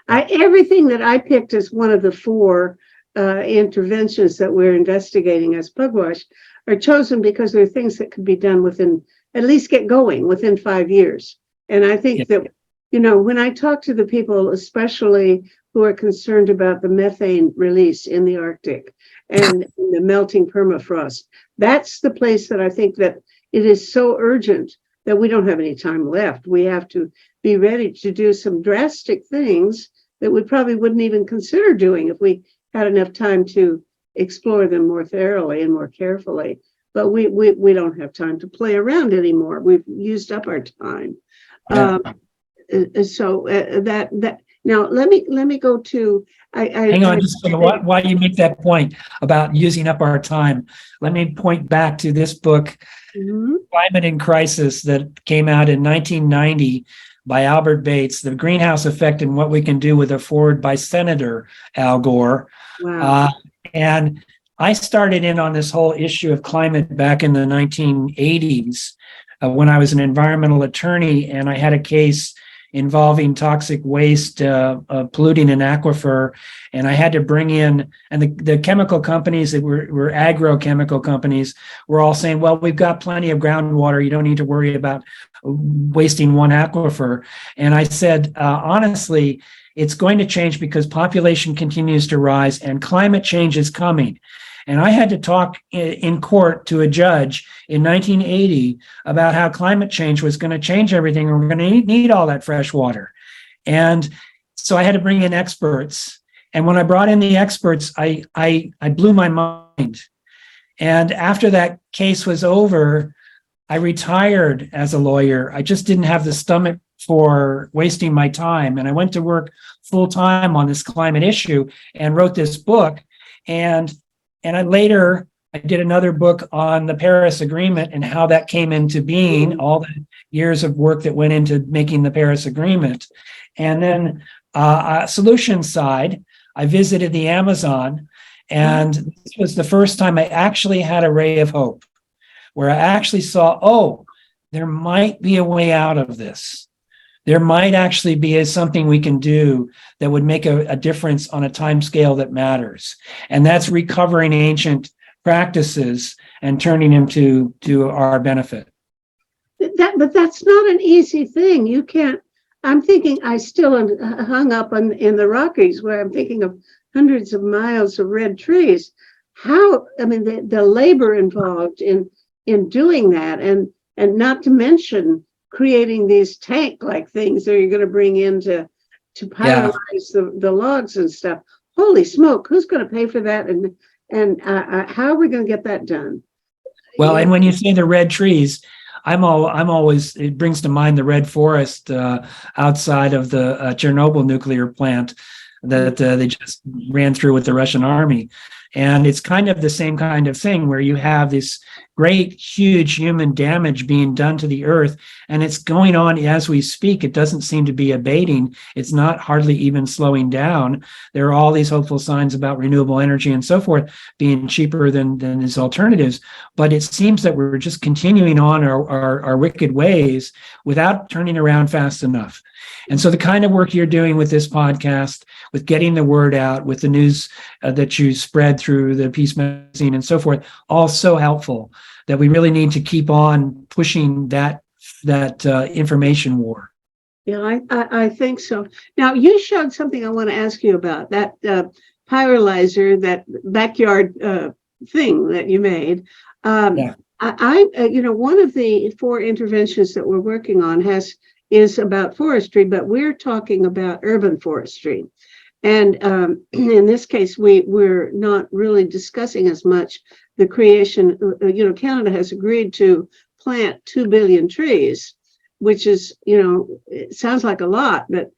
Everything that I picked as one of the four interventions that we're investigating as Pugwash are chosen because they're things that could be done within, at least get going within 5 years. And I think that, when I talk to the people, especially who are concerned about the methane release in the Arctic and the melting permafrost, that's the place that I think that it is so urgent that we don't have any time left. We have to be ready to do some drastic things that we probably wouldn't even consider doing if we had enough time to explore them more thoroughly and more carefully. But we don't have time to play around anymore. We've used up our time.
Yeah.
Now let me go to.
Hang on, just a second. While you make that point about using up our time, let me point back to this book, Climate in Crisis, that came out in 1990 by Albert Bates, The Greenhouse Effect and What We Can Do with a Forward by Senator Al Gore.
Wow.
And I started in on this whole issue of climate back in the 1980s when I was an environmental attorney, and I had a case involving toxic waste polluting an aquifer. And I had to bring in, and the chemical companies that were agrochemical companies were all saying, well, we've got plenty of groundwater. You don't need to worry about wasting one aquifer. And I said, honestly, it's going to change because population continues to rise and climate change is coming. And I had to talk in court to a judge in 1980 about how climate change was going to change everything, and we're going to need all that fresh water. And so I had to bring in experts. And when I brought in the experts, I blew my mind. And after that case was over, I retired as a lawyer. I just didn't have the stomach for wasting my time. And I went to work full time on this climate issue and wrote this book. And I did another book on the Paris Agreement and how that came into being, all the years of work that went into making the Paris Agreement. And then solution side, I visited the Amazon, and this was the first time I actually had a ray of hope, where I actually saw, there might be a way out of this. There might actually be something we can do that would make a difference on a time scale that matters. And that's recovering ancient practices and turning them to our benefit.
But that's not an easy thing. You can't. I'm thinking I still am hung up in the Rockies, where I'm thinking of hundreds of miles of red trees. The labor involved in doing that, and not to mention creating these tank-like things that you're going to bring in to pyrolyze the logs and stuff. Holy smoke! Who's going to pay for that? And how are we going to get that done?
Well, and when you say the red trees, I'm always, it brings to mind the red forest outside of the Chernobyl nuclear plant that they just ran through with the Russian army. And it's kind of the same kind of thing where you have this great, huge human damage being done to the earth, and it's going on as we speak. It doesn't seem to be abating. It's not hardly even slowing down. There are all these hopeful signs about renewable energy and so forth being cheaper than these alternatives. But it seems that we're just continuing on our wicked ways without turning around fast enough. And so the kind of work you're doing with this podcast, with getting the word out, with the news that you spread through the Peace Magazine and so forth, all so helpful that we really need to keep on pushing that information war.
Yeah, I think so. Now, you showed something I want to ask you about, that pyrolyzer, that backyard thing that you made.
Yeah.
One of the 4 interventions that we're working on is about forestry, but we're talking about urban forestry. And in this case, we're not really discussing as much the creation. Canada has agreed to plant 2 billion trees, which is, it sounds like a lot, but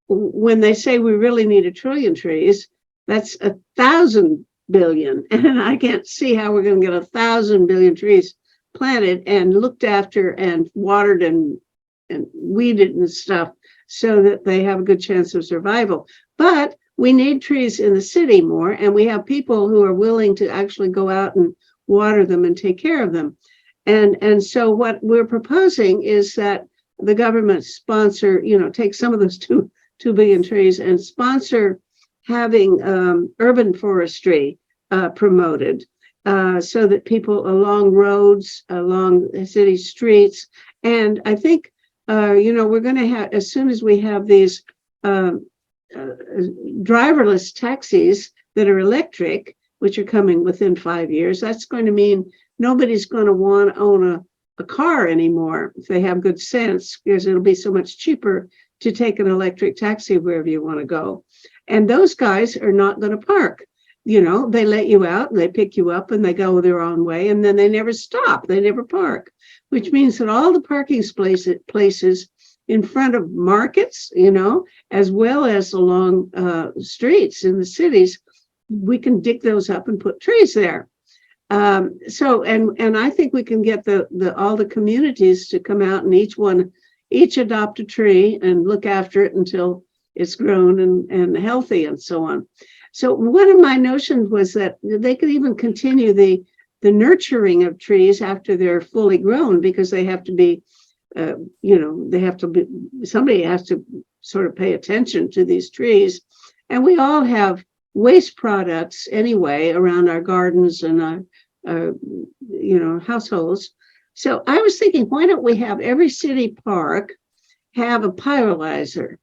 when they say we really need 1 trillion trees, that's 1,000 billion. And I can't see how we're going to get 1,000 billion trees planted and looked after and watered and weeded and stuff so that they have a good chance of survival. But we need trees in the city more, and we have people who are willing to actually go out and water them and take care of them. And so what we're proposing is that the government sponsor, take some of those 2 billion trees and sponsor having urban forestry promoted, so that people along roads, along city streets, and I think we're going to have, as soon as we have these driverless taxis that are electric, which are coming within 5 years, that's going to mean nobody's going to want to own a car anymore if they have good sense, because it'll be so much cheaper to take an electric taxi wherever you want to go. And those guys are not going to park. They let you out and they pick you up and they go their own way, and then they never stop. They never park, which means that all the parking places in front of markets, as well as along streets in the cities, we can dig those up and put trees there. And I think we can get all the communities to come out and each adopt a tree and look after it until it's grown and healthy and so on. So one of my notions was that they could even continue the nurturing of trees after they're fully grown, because they have to be, somebody has to sort of pay attention to these trees. And we all have waste products anyway around our gardens and our households. So I was thinking, why don't we have every city park have a pyrolyzer?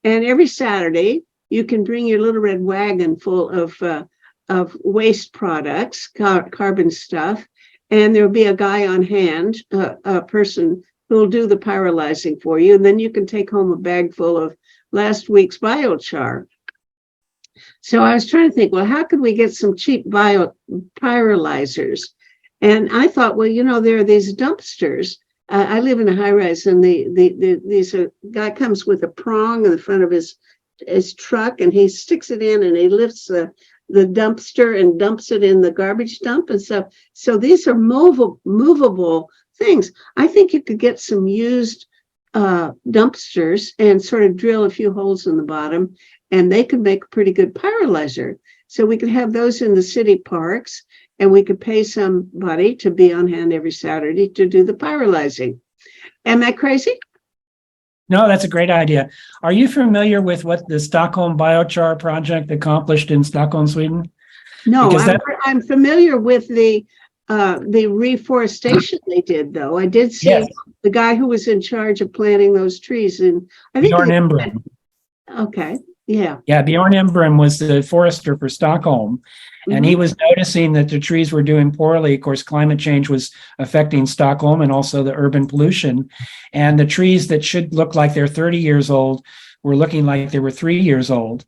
And every Saturday, you can bring your little red wagon full of waste products, carbon stuff, and there'll be a guy on hand, a person who will do the pyrolyzing for you, and then you can take home a bag full of last week's biochar. So I was trying to think, well, how could we get some cheap pyrolyzers? And I thought, well, there are these dumpsters. I live in a high rise, and these guy comes with a prong in the front of his truck, and he sticks it in and he lifts the dumpster and dumps it in the garbage dump and stuff. So these are movable things. I think you could get some used dumpsters and sort of drill a few holes in the bottom, and they could make a pretty good pyrolyzer. So we could have those in the city parks, and we could pay somebody to be on hand every Saturday to do the pyrolyzing. Am I crazy?
No, that's a great idea. Are you familiar with what the Stockholm Biochar project accomplished in Stockholm, Sweden?
No, I'm familiar with the reforestation they did, though. I did see the guy who was in charge of planting those trees, and I think
Bjorn Embrum.
Okay, yeah.
Yeah, Bjorn Embrum was the forester for Stockholm, and he was noticing that the trees were doing poorly. Of course, climate change was affecting Stockholm and also the urban pollution. And the trees that should look like they're 30 years old were looking like they were 3 years old.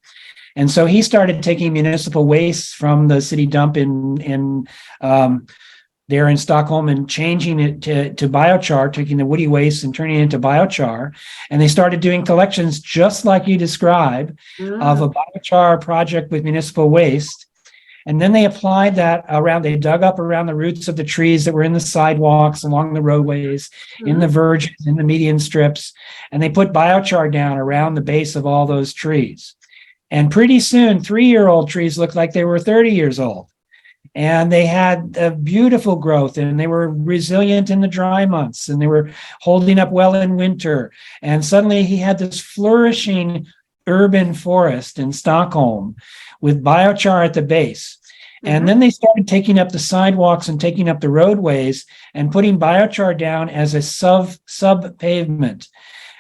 And so he started taking municipal waste from the city dump in there in Stockholm and changing it to biochar, taking the woody waste and turning it into biochar. And they started doing collections just like you describe of a biochar project with municipal waste. And then they applied that around, they dug up around the roots of the trees that were in the sidewalks, along the roadways, in the verges, in the median strips, and they put biochar down around the base of all those trees. And pretty soon, 3-year-old trees looked like they were 30 years old. And they had a beautiful growth, and they were resilient in the dry months, and they were holding up well in winter. And suddenly he had this flourishing urban forest in Stockholm with biochar at the base. And then they started taking up the sidewalks and taking up the roadways and putting biochar down as a sub pavement.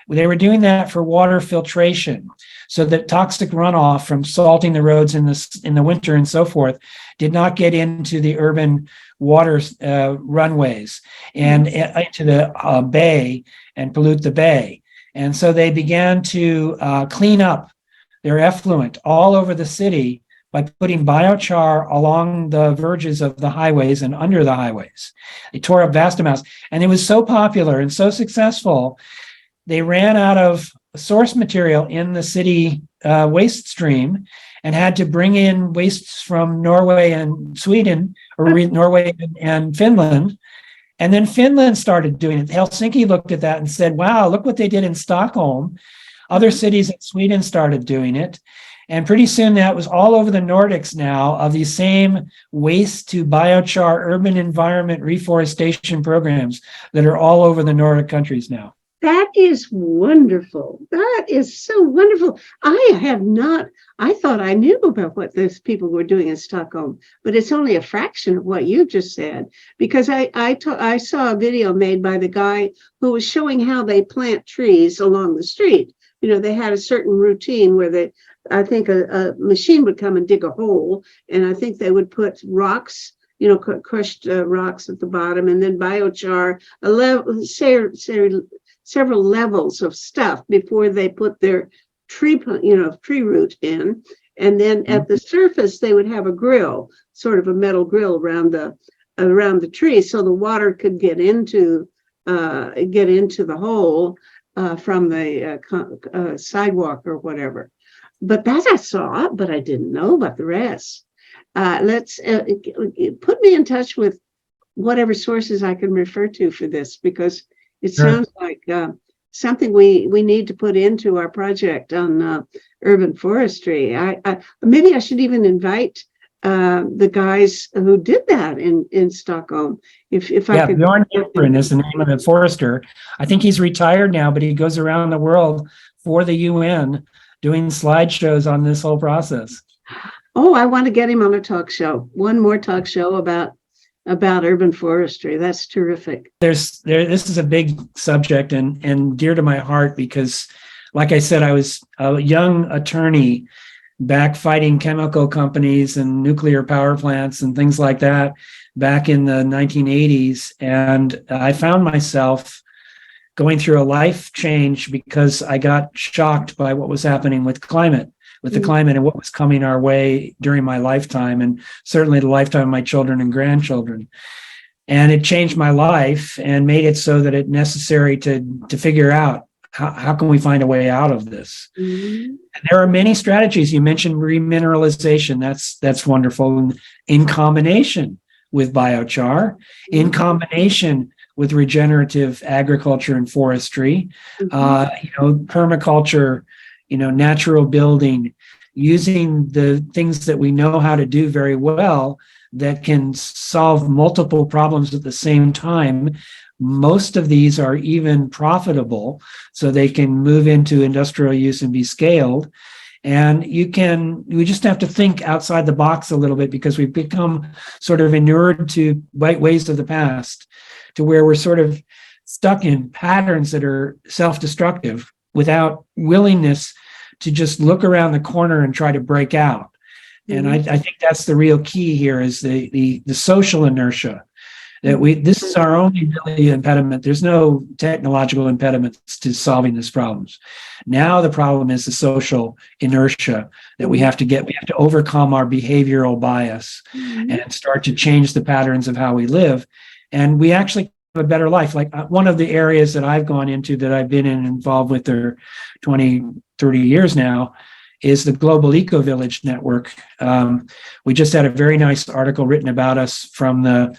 They were doing that for water filtration, so that toxic runoff from salting the roads in the winter and so forth did not get into the urban water runways and into the bay and pollute the bay. And so they began to clean up their effluent all over the city by putting biochar along the verges of the highways and under the highways. They tore up vast amounts, and it was so popular and so successful, they ran out of source material in the city waste stream and had to bring in wastes from Norway and Sweden, or Norway and Finland. And then Finland started doing it. Helsinki looked at that and said, wow, look what they did in Stockholm. Other cities in Sweden started doing it. And pretty soon that was all over the Nordics now, of these same waste to biochar urban environment reforestation programs that are all over the Nordic countries now.
That is wonderful. That is so wonderful. I thought I knew about what those people were doing in Stockholm, but it's only a fraction of what you just said, because I saw a video made by the guy who was showing how they plant trees along the street. You know, they had a certain routine where I think a machine would come and dig a hole, and I think they would put rocks, crushed rocks at the bottom, and then biochar, several levels of stuff before they put their tree root in. And then at the surface, they would have a grill, sort of a metal grill around the tree, so the water could get into the hole from the sidewalk or whatever. But that I saw, but I didn't know about the rest. Let's put me in touch with whatever sources I can refer to for this, because it sounds like something we need to put into our project on urban forestry. Maybe I should even invite the guys who did that in Stockholm. If I could.
Bjorn Gilbrin is the name of the forester. I think he's retired now, but he goes around the world for the UN doing slideshows on this whole process.
Oh, I want to get him on a talk show. One more talk show about urban forestry. That's terrific. This is a big subject and dear to my heart, because like I said, I was a young attorney back fighting chemical companies and nuclear power plants and things like that back in the 1980s. And I found myself going through a life change because I got shocked by what was happening with the climate and what was coming our way during my lifetime, and certainly the lifetime of my children and grandchildren. And it changed my life and made it so that it's necessary to figure out how can we find a way out of this. And there are many strategies. You mentioned remineralization. That's wonderful. In combination with biochar, in combination with regenerative agriculture and forestry, permaculture, natural building, using the things that we know how to do very well that can solve multiple problems at the same time. Most of these are even profitable, so they can move into industrial use and be scaled. And we just have to think outside the box a little bit, because we've become sort of inured to ways of the past, to where we're sort of stuck in patterns that are self-destructive without willingness to just look around the corner and try to break out. And I think that's the real key here, is the social inertia
that this is our only really impediment. There's no technological impediments to solving these problems. Now the problem is the social inertia that we have to overcome our behavioral bias and start to change the patterns of how we live. And we actually have a better life. Like one of the areas that I've gone into that I've been involved with for 20, 30 years now is the Global Eco Village Network. We just had a very nice article written about us from the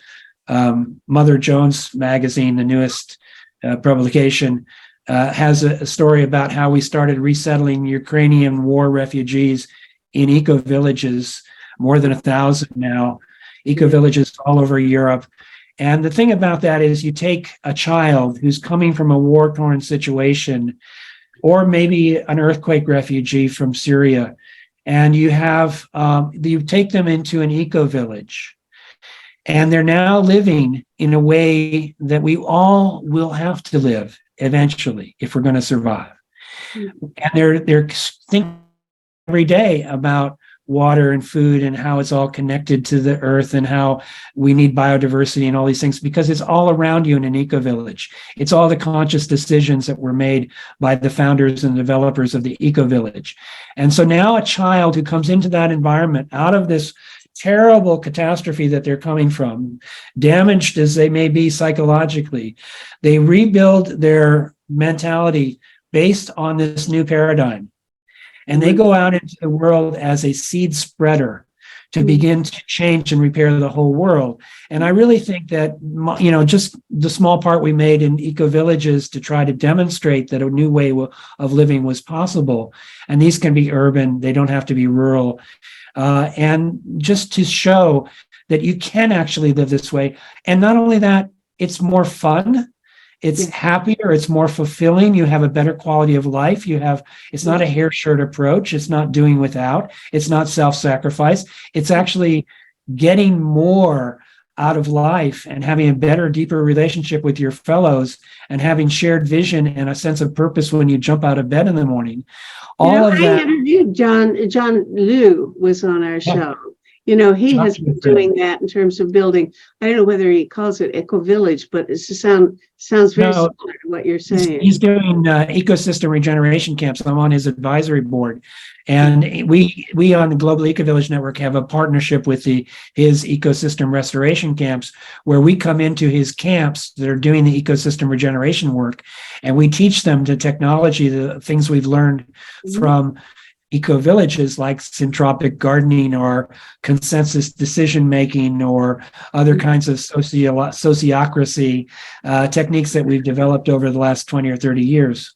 Mother Jones magazine, the newest publication, has a story about how we started resettling Ukrainian war refugees in eco villages, more than 1,000 now, eco villages all over Europe. And the thing about that is you take a child who's coming from a war-torn situation, or maybe an earthquake refugee from Syria, and you take them into an eco village. And they're now living in a way that we all will have to live eventually if we're going to survive. And they're thinking every day about water and food and how it's all connected to the earth and how we need biodiversity and all these things, because it's all around you in an eco village. It's all the conscious decisions that were made by the founders and developers of the eco village. And so now a child who comes into that environment out of this terrible catastrophe that they're coming from, damaged as they may be psychologically, they rebuild their mentality based on this new paradigm. And they go out into the world as a seed spreader to begin to change and repair the whole world. And I really think that, just the small part we made in eco villages to try to demonstrate that a new way of living was possible. And these can be urban, they don't have to be rural. And just to show that you can actually live this way. And not only that, it's more fun. It's happier, it's more fulfilling. You have a better quality of life. It's not a hair shirt approach. It's not doing without. It's not self-sacrifice. It's actually getting more out of life and having a better, deeper relationship with your fellows and having shared vision and a sense of purpose when you jump out of bed in the morning. I
interviewed John Liu was on our show. He has been doing that in terms of building. I don't know whether he calls it Eco Village, but it sounds very similar to what you're saying.
He's doing ecosystem regeneration camps. I'm on his advisory board. And we on the Global Eco Village Network have a partnership with his ecosystem restoration camps, where we come into his camps that are doing the ecosystem regeneration work, and we teach them the technology, the things we've learned from eco villages like syntropic gardening or consensus decision making or other kinds of sociocracy techniques that we've developed over the last 20 or 30 years.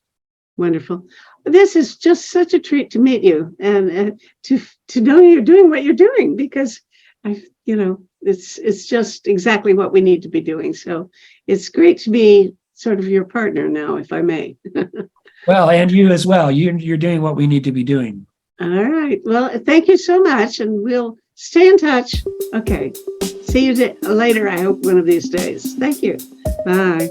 Wonderful. This is just such a treat to meet you and to know you're doing what you're doing, because it's just exactly what we need to be doing. So it's great to be sort of your partner now, if I may.
Well, and you as well. You're doing what we need to be doing.
All right. Well, thank you so much, and we'll stay in touch. Okay. See you later, I hope, one of these days. Thank you. Bye.